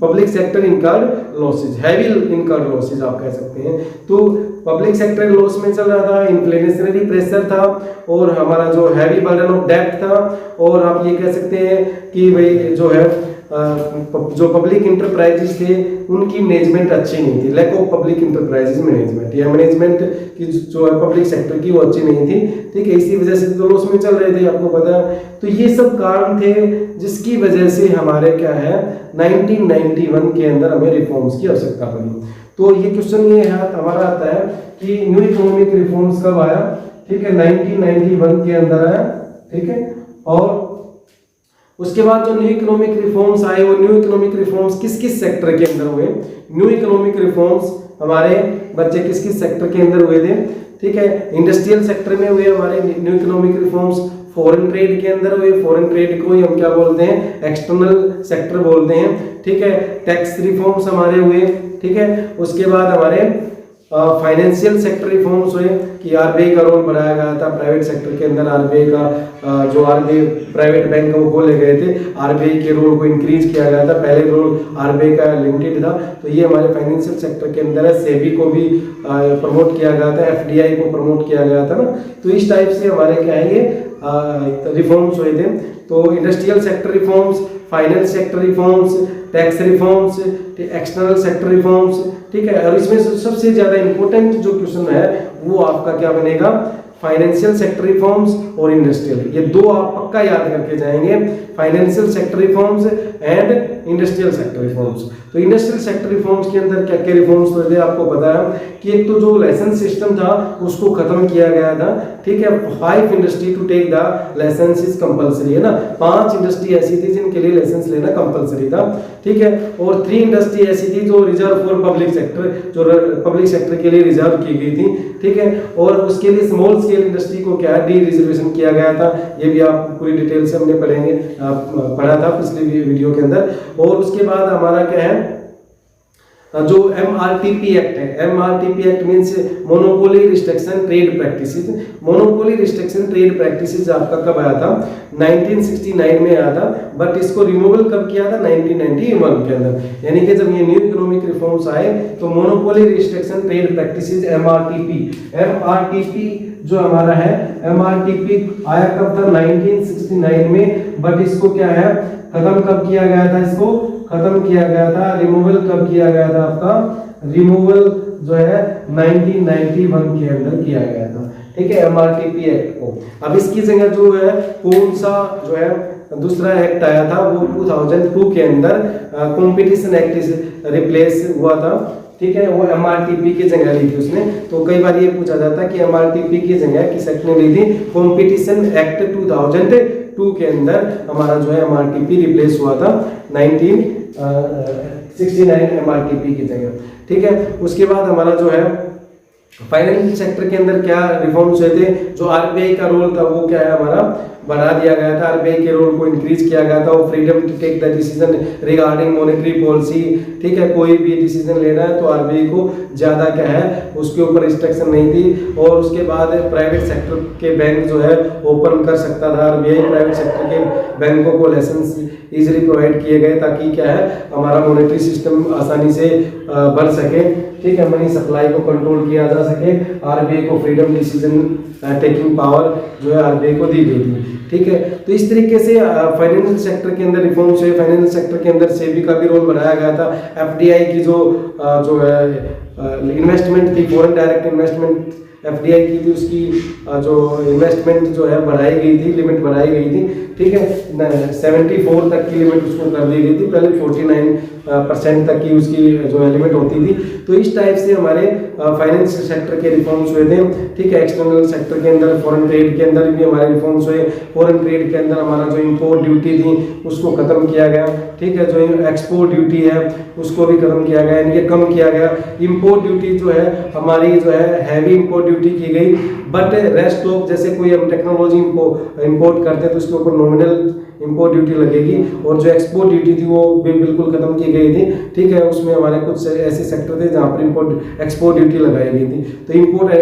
Public sector incurred losses, heavy incurred losses आप कह सकते हैं। तो पब्लिक सेक्टर लॉस में चल रहा था, इन्फ्लेशनरी प्रेशर था, और हमारा जो हैवी बर्डन ऑफ डेब्ट था, और आप ये कह सकते हैं कि भाई जो है जो पब्लिक इंटरप्राइजेस थे उनकी मैनेजमेंट अच्छी नहीं थी। Lack of public enterprises management, या मैनेजमेंट की जो है पब्लिक सेक्टर की वो अच्छी नहीं थी, ठीक है। इसी वजह से तो लॉस में चल रहे थे, आपको पता है। तो ये सब कारण थे जिसकी वजह से हमारे क्या है 1991 के अंदर हमें रिफॉर्म्स की आवश्यकता पड़ी। तो ये क्वेश्चन ये हमारा आता है कि न्यू इकोनॉमिक रिफॉर्म्स कब आया, ठीक है, 1991 के अंदर आया, ठीक है। और उसके बाद जो न्यू इकोनॉमिक रिफॉर्म्स आए, वो न्यू इकोनॉमिक रिफॉर्म्स किस किस सेक्टर के अंदर हुए? न्यू इकोनॉमिक रिफॉर्म्स हमारे बच्चे किस किस सेक्टर के अंदर हुए थे, ठीक है। इंडस्ट्रियल सेक्टर में हुए हमारे new economic reforms, foreign trade के अंदर हुए, फॉरेन ट्रेड को ही हम क्या बोलते हैं, एक्सटर्नल सेक्टर बोलते हैं, ठीक है। टैक्स रिफॉर्म्स हमारे हुए, ठीक है। उसके बाद हमारे फाइनेंशियल सेक्टर रिफॉर्म्स हुए कि आरबीआई का रोल बढ़ाया गया था प्राइवेट सेक्टर के अंदर। आरबीआई का जो आरबीआई प्राइवेट बैंक वो खोले गए थे, आरबीआई के रोल को इंक्रीज किया गया था। पहले रोल आरबीआई का लिमिटेड था, तो ये हमारे फाइनेंशियल सेक्टर के अंदर है। सेबी को भी प्रमोट किया गया था, एफडीआई को प्रमोट किया गया था ना। तो इस टाइप से हमारे क्या है ये रिफॉर्म्स हुए थे। तो industrial sector reforms, finance sector reforms, tax reforms, external sector reforms, ठीक है। और इसमें सबसे ज्यादा इंपॉर्टेंट जो क्वेश्चन है वो आपका क्या बनेगा, फाइनेंशियल सेक्टर रिफॉर्म्स और इंडस्ट्रियल। ये दो आप पक्का याद करके जाएंगे, financial sector reforms and industrial sector reforms. तो इंडस्ट्रियल सेक्टर रिफॉर्म्स के अंदर क्या क्या रिफॉर्म्स हुए थे आपको पता है कि एक तो जो लाइसेंस सिस्टम था उसको खत्म किया गया था, ठीक है। 5 industry to take the licence is compulsory, है ना। 5 इंडस्ट्री ऐसी थी जिनके लिए लाइसेंस लेना कंपलसरी था, ठीक है। और 3 इंडस्ट्री ऐसी थी जो रिजर्व फॉर पब्लिक सेक्टर, जो पब्लिक सेक्टर के लिए रिजर्व की गई थी, ठीक है। और उसके लिए स्मॉल स्केल इंडस्ट्री को क्या डी रिजर्वेशन किया गया था। ये भी आप पूरी डिटेल से हमने पढ़ा था पिछले वीडियो के अंदर। और उसके बाद हमारा क्या है जो MRTP एक्ट है, MRTP act means monopoly restriction trade practices. Monopoly restriction trade practices आपका कब आया था, 1969 में आया था, बट इसको रिमूवल कब किया था, 1991 के अंदर। यानी कि जब ये न्यू इकोनॉमिक रिफॉर्म्स आए तो monopoly restriction trade practices MRTP जो हमारा है, MRTP आया कब था, 1969 में, बट इसको क्या है खत्म कब किया गया था, इसको खत्म किया गया था, रिमूवल कब किया गया था आपका, रिमूवल जो है 1991 के अंदर किया गया था, ठीक है, MRTP एक्ट को। अब इसकी जगह जो है कौन सा जो है दूसरा एक्ट आया था, वो 2002 के अंदर कंपटीशन एक्ट रिप्लेस हुआ था, ठीक है। वो MRTP की जगह ली थी उसने। तो कई बार ये पूछा जाता है कि MRTP की जगह किस एक्ट ने ली थी, कंपटीशन एक्ट 2002 के अंदर हमारा जो है MRTP रिप्लेस हुआ था 1969 MRTP की जगह, ठीक है। उसके बाद हमारा जो है फाइनेंशियल सेक्टर के अंदर क्या रिफॉर्म्स हुए थे, जो आरबीआई का रोल था वो क्या है हमारा बढ़ा दिया गया था, आरबीआई के रोल को इंक्रीज किया गया था। वो freedom to take the decision regarding monetary policy, ठीक है। कोई भी डिसीजन लेना है तो आरबीआई को ज्यादा क्या है उसके ऊपर रिस्ट्रिक्शन नहीं थी। और उसके बाद प्राइवेट सेक्टर के बैंक जो है ओपन कर सकता था आरबीआई, प्राइवेट सेक्टर के बैंकों को लाइसेंस इजीली प्रोवाइड किए गए ताकि क्या है हमारा मॉनेटरी सिस्टम आसानी से बढ़ सके, ठीक है। मनी सप्लाई को कंट्रोल किया जा सके। आरबीआई को फ्रीडम डिसीजन टेकिंग पावर जो है आरबीआई को दी गई थी, ठीक है। तो इस तरीके से फाइनेंशियल सेक्टर के अंदर रिफॉर्म्स हुए। फाइनेंशियल सेक्टर के अंदर सेबी का भी रोल बढ़ाया गया था। एफडीआई की जो है इन्वेस्टमेंट थी, फॉरेन डायरेक्ट इन्वेस्टमेंट FDI की थी उसकी जो इन्वेस्टमेंट जो है बढ़ाई गई थी, लिमिट बढ़ाई गई थी, ठीक है, 74 तक की लिमिट उसको कर दी गई थी, पहले 49% तक की उसकी जो लिमिट होती थी। तो इस टाइप से हमारे फाइनेंस सेक्टर के रिफॉर्म्स हुए थे, ठीक है। एक्सटर्नल सेक्टर के अंदर, फॉरेन ट्रेड के अंदर भी हमारे रिफॉर्म्स हुए। फॉरेन ट्रेड के अंदर हमारा जो इंपोर्ट ड्यूटी थी उसको खत्म किया गया, ठीक है। जो एक्सपोर्ट ड्यूटी है उसको भी खत्म किया गया, यानी कि कम किया गया। इंपोर्ट ड्यूटी जो है हमारी जो है हैवी इंपोर्ट ड्यूटी की गई, बट रेस्ट ऑफ जैसे कोई हम टेक्नोलॉजी इंपोर्ट करते हैं तो उसके ऊपर नॉमिनल इंपोर्ट ड्यूटी लगेगी, और जो एक्सपोर्ट ड्यूटी थी वो भी बिल्कुल खत्म की गई थी, ठीक है। उसमें हमारे कुछ ऐसे सेक्टर थे जहाँ पर इंपोर्ट एक्सपोर्ट ड्यूटी लगाई गई थी। तो इंपोर्ट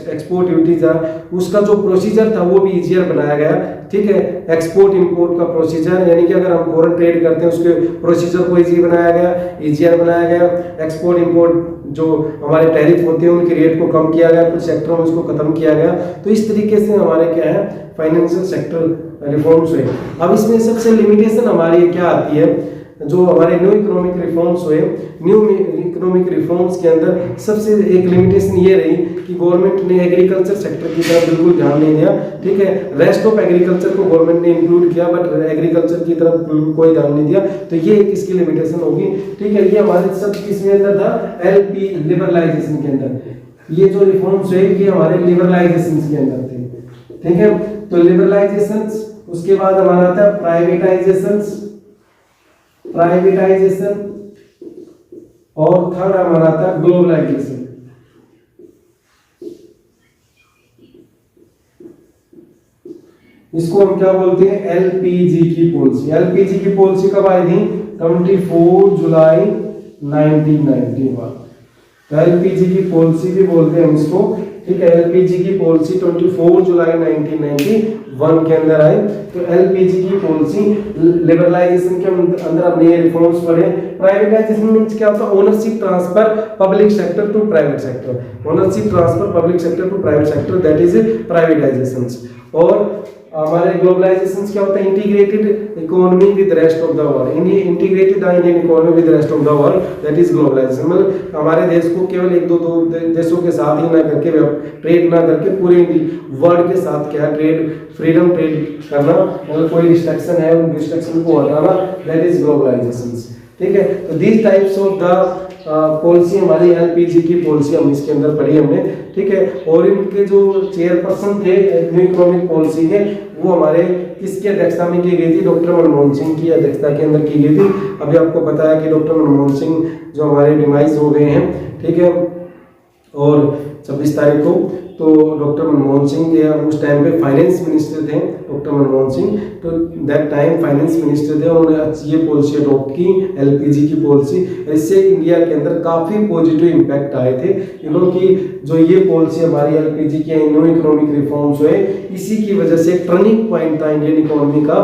एक्सपोर्ट ड्यूटी था, उसका जो प्रोसीजर था वो भी ईजियर बनाया गया, ठीक है। एक्सपोर्ट इंपोर्ट का प्रोसीजर, यानी कि अगर हम फॉरेन ट्रेड करते हैं उसके प्रोसीजर को ईजी बनाया गया, ईजियर बनाया गया। एक्सपोर्ट इंपोर्ट जो हमारे टैरिफ होते हैं उनके रेट को कम किया गया, कुछ सेक्टरों में उसको खत्म किया गया। तो इस तरीके से हमारे क्या है फाइनेंशियल सेक्टर रिफॉर्म्स हुए। अब इसमें सबसे लिमिटेशन हमारी क्या आती है, जो हमारे न्यू इकोनॉमिक रिफॉर्म्स हुए, न्यू इकोनॉमिक रिफॉर्म्स के अंदर सबसे एक लिमिटेशन ये रही कि गवर्नमेंट ने एग्रीकल्चर सेक्टर की तरफ बिल्कुल ध्यान नहीं दिया, ठीक है। रेस्ट ऑफ एग्रीकल्चर को गवर्नमेंट ने इंक्लूड किया, बट एग्रीकल्चर की तरफ कोई ध्यान नहीं दिया। तो ये एक इसकी लिमिटेशन होगी, ठीक है। ये हमारे सब किसमें अंदर था, LP लिबरलाइजेशन के अंदर। ये जो रिफॉर्म्स हुए ये हमारे लिबरलाइजेशन के अंदर थे, ठीक है। तो लिबरलाइजेशन, उसके बाद हमारा आता है प्राइवेटाइजेशन, और थर्ड हमारा आता है ग्लोबलाइजेशन। इसको हम क्या बोलते हैं, LPG की पॉलिसी। LPG की पॉलिसी कब आई थी, 24 जुलाई 1991। तो LPG की पॉलिसी भी बोलते हैं हम इसको, ठीक है। LPG की पॉलिसी 24 जुलाई 1991 के अंदर आई। तो LPG की पॉलिसी लिबरलाइजेशन के अंदर हमने ये रिफॉर्म्स पढ़े। प्राइवेटाइजेशन मींस क्या होता है, ownership transfer public sector to private sector. Ownership transfer public sector to private sector, that is privatisation. और हमारे ग्लोबलाइजेशन क्या होता है, integrated economy with rest of the world. Integrated Indian economy with rest of the world, that is globalisation. मतलब हमारे देश को केवल एक दो देशों के साथ ही ना करके, ट्रेड ना करके पूरे वर्ल्ड के साथ क्या ट्रेड, फ्रीडम ट्रेड करना, मतलब कोई रिस्ट्रिक्शन है उन रिस्ट्रिक्शन को हटाना, दैट इज ग्लोबलाइजेशन, ठीक है। तो these types of the policy हमारी LPG की पॉलिसी हम इसके अंदर पढ़ी हमने, ठीक है। और इनके जो चेयरपर्सन थे न्यू इकोनॉमिक पॉलिसी के, वो हमारे किसकी अध्यक्षता में की गई थी, डॉक्टर मनमोहन सिंह की अध्यक्षता के अंदर की गई थी। अभी आपको पता है कि डॉक्टर मनमोहन सिंह जो हमारे डिमाइज हो गए हैं, ठीक है, और 26 तारीख को। तो डॉक्टर मनमोहन सिंह उस टाइम पे फाइनेंस मिनिस्टर थे, डॉक्टर मनमोहन सिंह, तो दैट टाइम फाइनेंस मिनिस्टर थे। उन्होंने ये पॉलिसी अडॉप्ट की, LPG की पॉलिसी। इससे इंडिया के अंदर काफ़ी पॉजिटिव इम्पैक्ट आए थे, क्योंकि जो ये पॉलिसी हमारी LPG के न्यू इकोनॉमिक रिफॉर्म्स हुए, इसी की वजह से टर्निंग पॉइंट था इंडियन इकोनॉमी का,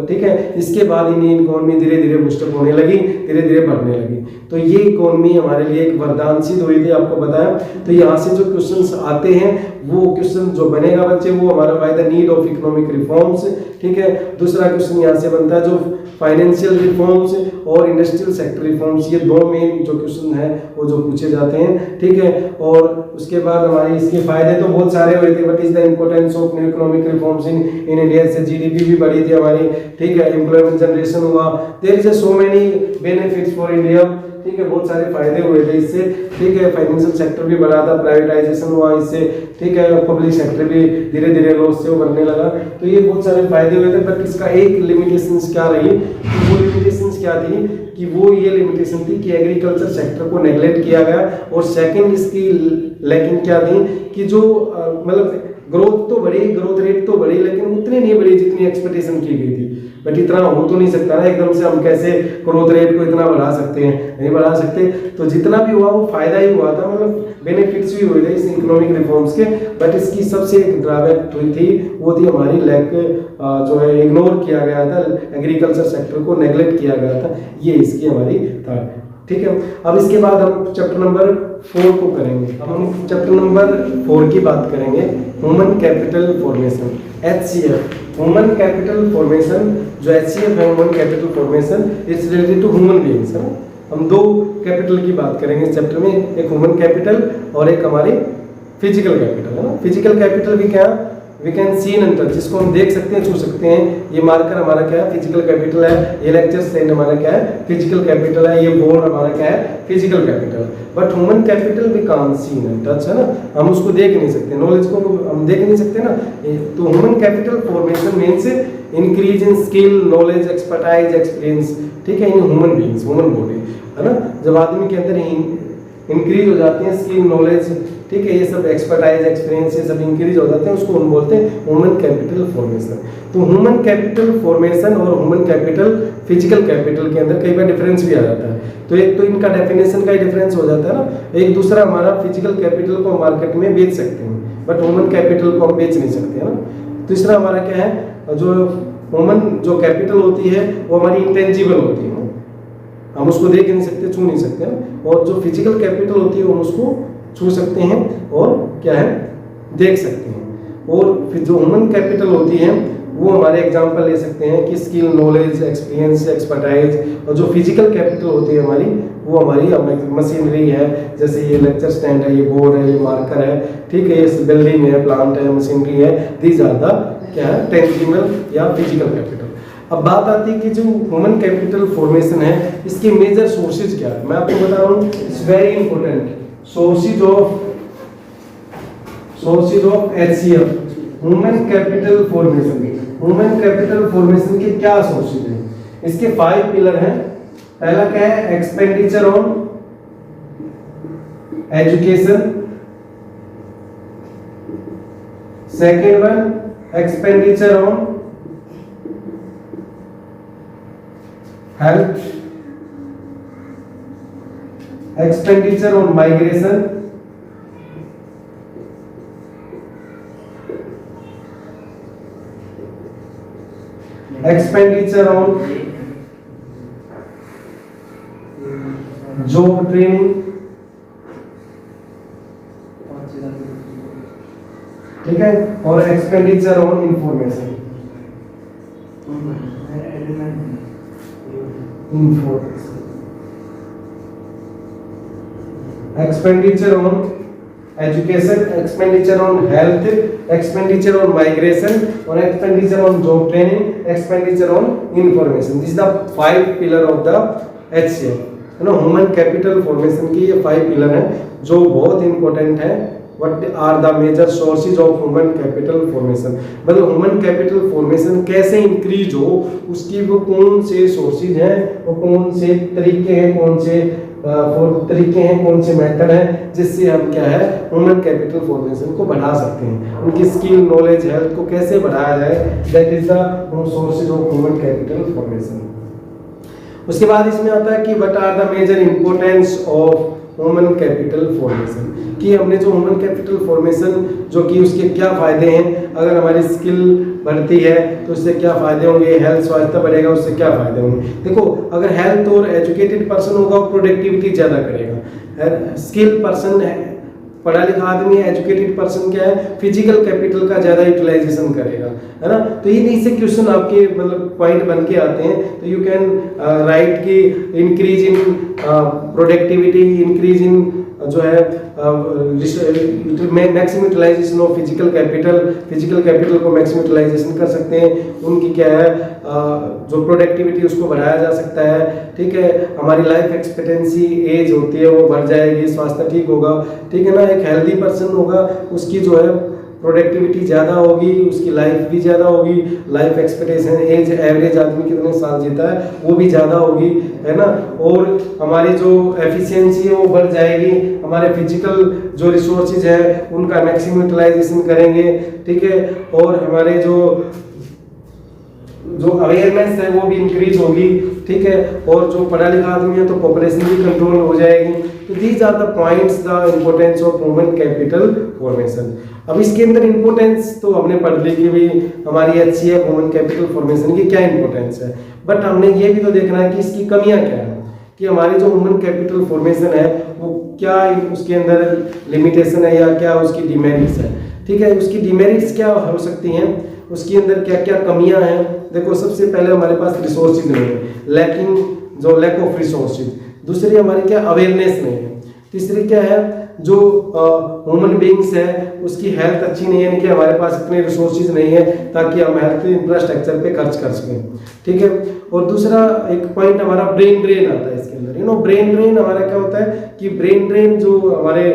ठीक है। इसके बाद इंडियन इकोनॉमी धीरे धीरे बूस्टअप होने लगी, धीरे धीरे बढ़ने लगी। तो ये इकोनॉमी हमारे लिए एक वरदान सिद्ध हुई थी, आपको बताया। तो यहाँ से जो क्वेश्चंस आते हैं, वो क्वेश्चन जो बनेगा बच्चे, वो हमारा by the need of economic reforms, ठीक है। दूसरा क्वेश्चन यहाँ से बनता है जो फाइनेंशियल रिफॉर्म्स और इंडस्ट्रियल सेक्टर रिफॉर्म्स, ये दो मेन जो क्वेश्चन है वो जो पूछे जाते हैं, ठीक है। और उसके बाद हमारे इसके फायदे तो बहुत सारे हुए थे, but is the importance of new economic reforms in India. से GDP भी बढ़ी थी हमारी, ठीक है। एम्प्लॉयमेंट जनरेशन हुआ, there is so many benefits for India, ठीक है। बहुत सारे फायदे हुए थे इससे, ठीक है। फाइनेंशियल सेक्टर भी बढ़ा था, प्राइवेटाइजेशन हुआ इससे, ठीक है। पब्लिक सेक्टर भी धीरे धीरे लॉस से उभरने लगा। तो ये बहुत सारे फायदे हुए थे, बट इसका एक लिमिटेशंस क्या रही, वो लिमिटेशंस क्या थी कि वो ये लिमिटेशन थी कि एग्रीकल्चर सेक्टर को नेग्लेक्ट किया गया। और सेकंड इसकी लैकिंग क्या थी कि जो मतलब ग्रोथ तो बढ़ी, ग्रोथ रेट तो बढ़ी, लेकिन उतनी नहीं बढ़ी जितनी एक्सपेक्टेशन की गई थी। बट इतना हो तो नहीं सकता ना एकदम से, हम कैसे ग्रोथ रेट को इतना बढ़ा सकते हैं, नहीं बढ़ा सकते। तो जितना भी हुआ वो फायदा ही हुआ था, मतलब बेनिफिट्स भी हुए थे इस इकोनॉमिक रिफॉर्म्स के। बट इसकी सबसे एक ड्रॉबैक हुई थी, वो थी हमारी लैक जो है इग्नोर किया गया था, एग्रीकल्चर सेक्टर को नेग्लेक्ट किया गया था। ये इसकी हमारी था, ठीक है। अब इसके बाद हम चैप्टर नंबर 4 को करेंगे। अब हम चैप्टर नंबर 4 की बात करेंगे, human capital formation, HCF। Human capital formation जो HCF है, human capital formation, it's related to human beings, है ना। हम दो कैपिटल की बात करेंगे इस चैप्टर में, एक ह्यूमन कैपिटल और एक हमारी फिजिकल कैपिटल है ना। फिजिकल कैपिटल भी क्या, we can see and touch, जिसको हम देख सकते हैं, छू सकते हैं, ये मार्कर हमारा क्या है, फिजिकल कैपिटल है। ये लेक्चर स्टैंड हमारा क्या है, फिजिकल कैपिटल है। ये बोर्ड हमारा क्या है, physical capital. But human capital V can't see and touch है ना, हम उसको देख नहीं सकते, नॉलेज को हम देख नहीं सकते ना। तो human capital formation means increase in skill, knowledge, expertise, experience, ठीक है, in human beings, human body है ना। जब आदमी के अंदर इंक्रीज हो जाते हैं स्किल, नॉलेज, ठीक है, ये सब एक्सपर्टाइज, एक्सपीरियंस, ये सब इंक्रीज हो जाते हैं, उसको हम बोलते हैं ह्यूमन कैपिटल फॉर्मेशन। तो ह्यूमन कैपिटल फॉर्मेशन और ह्यूमन कैपिटल फिजिकल कैपिटल के अंदर कई बार डिफरेंस भी आ जाता है। तो एक तो इनका डेफिनेशन का ही डिफरेंस हो जाता है ना। एक दूसरा, हमारा फिजिकल कैपिटल को मार्केट में बेच सकते हैं, बट ह्यूमन कैपिटल को हम बेच नहीं सकते है ना। तीसरा हमारा क्या है, जो ह्यूमन जो कैपिटल होती है वो हमारी इंटेंजिबल होती है, हम उसको देख नहीं सकते, छू नहीं सकते हैं। और जो फिजिकल कैपिटल होती है हम उसको छू सकते हैं और क्या है, देख सकते हैं। और फिर जो ह्यूमन कैपिटल होती है वो हमारे एग्जांपल ले सकते हैं कि स्किल, नॉलेज, एक्सपीरियंस, एक्सपर्टाइज। और जो फिजिकल कैपिटल होती है हमारी, वो हमारी मशीनरी है, जैसे ये लेक्चर स्टैंड है, ये बोर्ड है, ये मार्कर है, ठीक है, ये बिल्डिंग है, प्लांट है, मशीनरी है। दीज आर द क्या है, टेंजिबल या फिजिकल कैपिटल। अब बात आती है कि जो ह्यूमन कैपिटल फॉर्मेशन है, इसके मेजर सोर्सेज क्या है। मैं आपको बता रहा हूँ, it's very important. Sources of HCF, human capital formation. Human capital formation के क्या सोर्सेज हैं? इसके 5 पिलर हैं। पहला क्या है, expenditure on education. Second one, expenditure on health, expenditure on migration, expenditure on job training, ठीक है, और expenditure on information. Expenditure on education, expenditure on health, expenditure on migration, और expenditure on job training, expenditure on information. This is the 5 pillar of the HCF है ना। Human capital formation की ये 5 pillar हैं जो बहुत इंपॉर्टेंट है। What are the major sources of human capital formation? मतलब ह्यूमन कैपिटल फॉर्मेशन कैसे इंक्रीज हो, उसकी वो कौन से सोर्सेज हैं, वो कौन से तरीके हैं, कौन से कौन से मेथड हैं, जिससे हम क्या है ह्यूमन कैपिटल फॉर्मेशन को बढ़ा सकते हैं। उनकी स्किल, नॉलेज, हेल्थ को कैसे बढ़ाया जाए, that is the sources of human capital formation. उसके बाद इसमें आता है कि what are the major importance of human capital formation, कि हमने जो ह्यूमन कैपिटल फॉर्मेशन जो कि उसके क्या फायदे हैं, अगर हमारी स्किल बढ़ती है तो उससे क्या फायदे होंगे, हेल्थ स्वास्थ्य बढ़ेगा उससे क्या फायदे होंगे। देखो, अगर हेल्थ और एजुकेटेड पर्सन होगा प्रोडक्टिविटी ज़्यादा करेगा। स्किल पर्सन है, पढ़ा लिखा आदमी है, एजुकेटेड पर्सन क्या है, फिजिकल कैपिटल का ज़्यादा यूटिलाइजेशन करेगा, है ना। तो ये नहीं से क्वेश्चन आपके मतलब पॉइंट बन के आते हैं, तो यू कैन राइट की increase in productivity, increase in जो है maximum utilisation of physical capital को मैक्सिमम यूटिलाइजेशन कर सकते हैं। उनकी क्या है जो प्रोडक्टिविटी उसको बढ़ाया जा सकता है, ठीक है। हमारी लाइफ एक्सपेक्टेंसी एज होती है वो बढ़ जाएगी, स्वास्थ्य ठीक होगा, ठीक है ना। एक हेल्दी पर्सन होगा, उसकी जो है प्रोडक्टिविटी ज़्यादा होगी, उसकी लाइफ भी ज़्यादा होगी, लाइफ एक्सपेक्टेशन एज एवरेज आदमी कितने साल जीता है वो भी ज़्यादा होगी, है ना। और हमारी जो एफिशिएंसी है वो बढ़ जाएगी, हमारे फिजिकल जो रिसोर्सेज है उनका मैक्सिमम यूटिलाइजेशन करेंगे, ठीक है। और हमारे जो अवेयरनेस है वो भी इंक्रीज होगी, ठीक है। और जो पढ़ा लिखा आदमी है तो पॉपुलेशन भी कंट्रोल हो जाएगी। तो these are the points, the importance of human capital formation. अब इसके अंदर इंपॉर्टेंस तो हमने पढ़ ली कि भाई हमारी HCF ह्यूमन कैपिटल फॉर्मेशन की क्या इंपॉर्टेंस है, बट हमने ये भी तो देखना है कि इसकी कमियां क्या है, कि हमारी जो ह्यूमन कैपिटल फॉर्मेशन है वो क्या उसके अंदर लिमिटेशन है या क्या उसकी डिमेरिट्स है, ठीक है। उसकी डिमेरिट्स क्या हो सकती हैं, उसके अंदर क्या क्या कमियां हैं। देखो, सबसे पहले हमारे पास रिसोर्सेज नहीं है, लैक ऑफ रिसोर्सेज। दूसरी हमारी क्या, अवेयरनेस नहीं है। तीसरी क्या है, जो ह्यूमन बींग्स है उसकी हेल्थ अच्छी नहीं है, यानी कि हमारे पास इतने रिसोर्सेज नहीं है ताकि हम हेल्थ इंफ्रास्ट्रक्चर पे खर्च कर सकें, ठीक है। और दूसरा एक पॉइंट हमारा ब्रेन ड्रेन आता है इसके अंदर। ब्रेन ड्रेन हमारा क्या होता है कि ब्रेन ड्रेन जो हमारे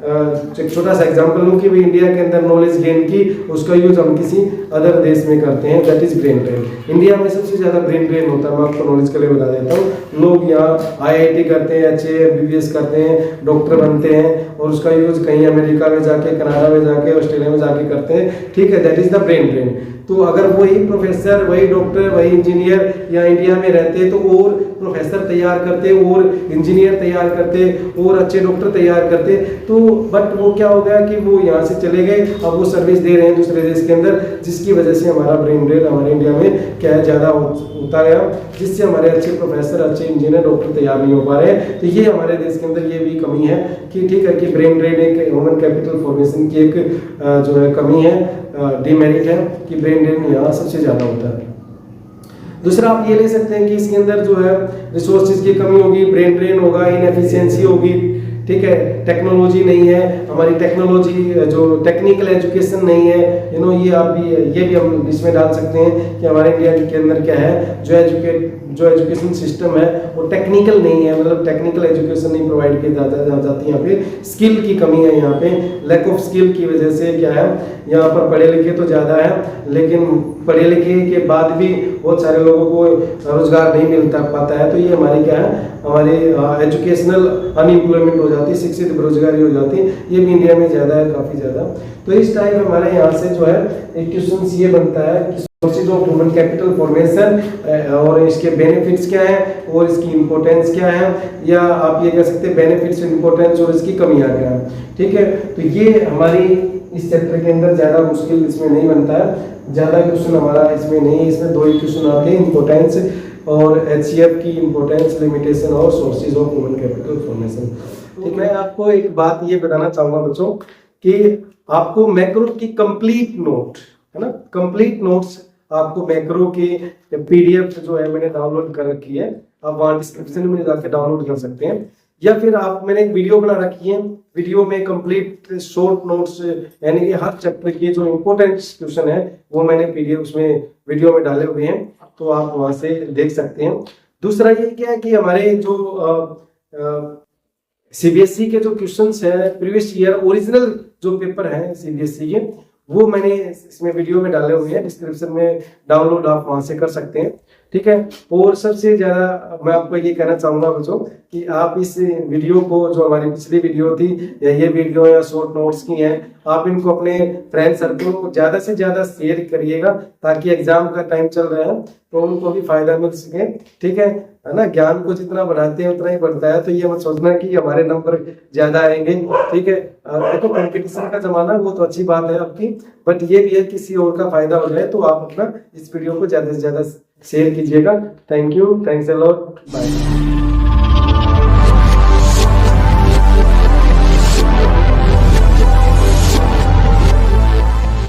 एक छोटा सा एग्जांपल लूं कि इंडिया के अंदर नॉलेज गेन की उसका यूज हम किसी अदर देश में करते हैं, that is brain drain. India में सबसे ज्यादा ब्रेन ड्रेन होता है, मैं आपको नॉलेज के लिए बता देता हूँ। लोग यहाँ IIT करते हैं, अच्छे MBBS करते हैं, डॉक्टर बनते हैं और उसका यूज कहीं अमेरिका में जाके, कनाडा में जाके, ऑस्ट्रेलिया में जाके करते हैं, ठीक है, that is the brain drain. तो अगर वही प्रोफेसर, वही डॉक्टर, वही इंजीनियर या इंडिया में रहते तो और प्रोफेसर तैयार करते और इंजीनियर तैयार करते और अच्छे डॉक्टर तैयार करते, तो बट वो क्या हो गया कि वो यहाँ से चले गए, अब वो सर्विस दे रहे हैं दूसरे देश के अंदर, जिसकी वजह से हमारा ब्रेन ड्रेन हमारे इंडिया में क्या है ज़्यादा होता गया, जिससे हमारे अच्छे प्रोफेसर, अच्छे इंजीनियर, डॉक्टर तैयार नहीं हो पा रहे। तो ये हमारे देश के अंदर ये भी कमी है कि ठीक है कि ब्रेन ड्रेन एक ह्यूमन कैपिटल फॉर्मेशन की एक जो है कमी है, डिमेरिट है कि ब्रेन ड्रेन यहाँ सबसे ज़्यादा होता है। दूसरा आप ये ले सकते हैं कि इसके अंदर जो है रिसोर्सेज की कमी होगी, ब्रेन ड्रेन होगा, इनएफिशिएंसी होगी, ठीक है, टेक्नोलॉजी नहीं है हमारी, टेक्नोलॉजी जो टेक्निकल एजुकेशन नहीं है, ये भी हम इसमें डाल सकते हैं कि हमारे इंडिया के अंदर क्या है, जो एजुकेशन सिस्टम है वो टेक्निकल नहीं है, मतलब टेक्निकल एजुकेशन नहीं प्रोवाइड की जाती। यहाँ पे स्किल की कमी है, यहाँ पे लैक ऑफ स्किल की वजह से क्या है, यहाँ पर पढ़े लिखे तो ज़्यादा है लेकिन पढ़े लिखे के बाद भी बहुत सारे लोगों को रोजगार नहीं मिलता पाता है। तो ये हमारी क्या है, हमारी एजुकेशनल अनएम्प्लॉयमेंट हो जाती है, शिक्षित बेरोजगारी हो जाती है, ये भी इंडिया में ज़्यादा है, काफ़ी ज़्यादा। तो इस टाइप हमारे यहाँ से जो है एक क्वेश्चन ये बनता है कि sources of human capital formation और इसके बेनिफिट्स क्या है और इसकी इंपॉर्टेंस क्या है, या आप ये कह सकते हैं बेनिफिट्स, इंपॉर्टेंस और इसकी कमियां क्या है, ठीक है। तो ये हमारी इस चैप्टर के अंदर ज़्यादा मुश्किल इसमें नहीं बनता है, ज़्यादा क्वेश्चन हमारा इसमें नहीं है, इसमें 2 ही क्वेश्चन आते हैं, इंपॉर्टेंस और HCF की इंपॉर्टेंस, लिमिटेशन और sources of human capital formation. तो मैं आपको एक बात ये बताना चाहूँगा बच्चों कि आपको मैक्रो की कंप्लीट नोट है ना, कंप्लीट नोट्स आपको मैक्रो की PDF जो है मैंने डाउनलोड कर रखी है, आप वहाँ डिस्क्रिप्शन में जाके डाउनलोड कर सकते हैं, या फिर मैंने एक वीडियो बना रखी है, वीडियो में कंप्लीट शॉर्ट नोट्स यानी कि हर चैप्टर के जो इम्पोर्टेंट क्वेश्चन है वो मैंने PDF उसमें वीडियो में डाले हुए हैं, तो आप वहाँ से देख सकते हैं। दूसरा ये क्या है कि हमारे जो CBSE के जो क्वेश्चंस है, प्रीवियस ईयर ओरिजिनल जो पेपर है CBSE के, वो मैंने इसमें वीडियो में डाले हुए हैं, डिस्क्रिप्शन में डाउनलोड आप वहां से कर सकते हैं, ठीक है। और सबसे ज्यादा मैं आपको ये कहना चाहूंगा बच्चों कि आप इस वीडियो को, जो हमारी पिछली वीडियो थी या ये वीडियो या शॉर्ट नोट्स की हैं, आप इनको अपने फ्रेंड सर्कल को ज्यादा से ज्यादा शेयर करिएगा ताकि एग्जाम का टाइम चल रहा है तो उनको भी फायदा मिल सके, ठीक है ना। ज्ञान को जितना बढ़ाते हैं उतना ही बढ़ता है, तो ये मत सोचना कि हमारे नंबर ज्यादा आएंगे, ठीक है। देखो कंपटीशन का जमाना, वो तो अच्छी बात है आपकी, बट ये भी है किसी और का फायदा हो जाए, तो आप अपना इस वीडियो को ज्यादा से ज्यादा शेयर कीजिएगा। Thank you, thanks a lot, bye.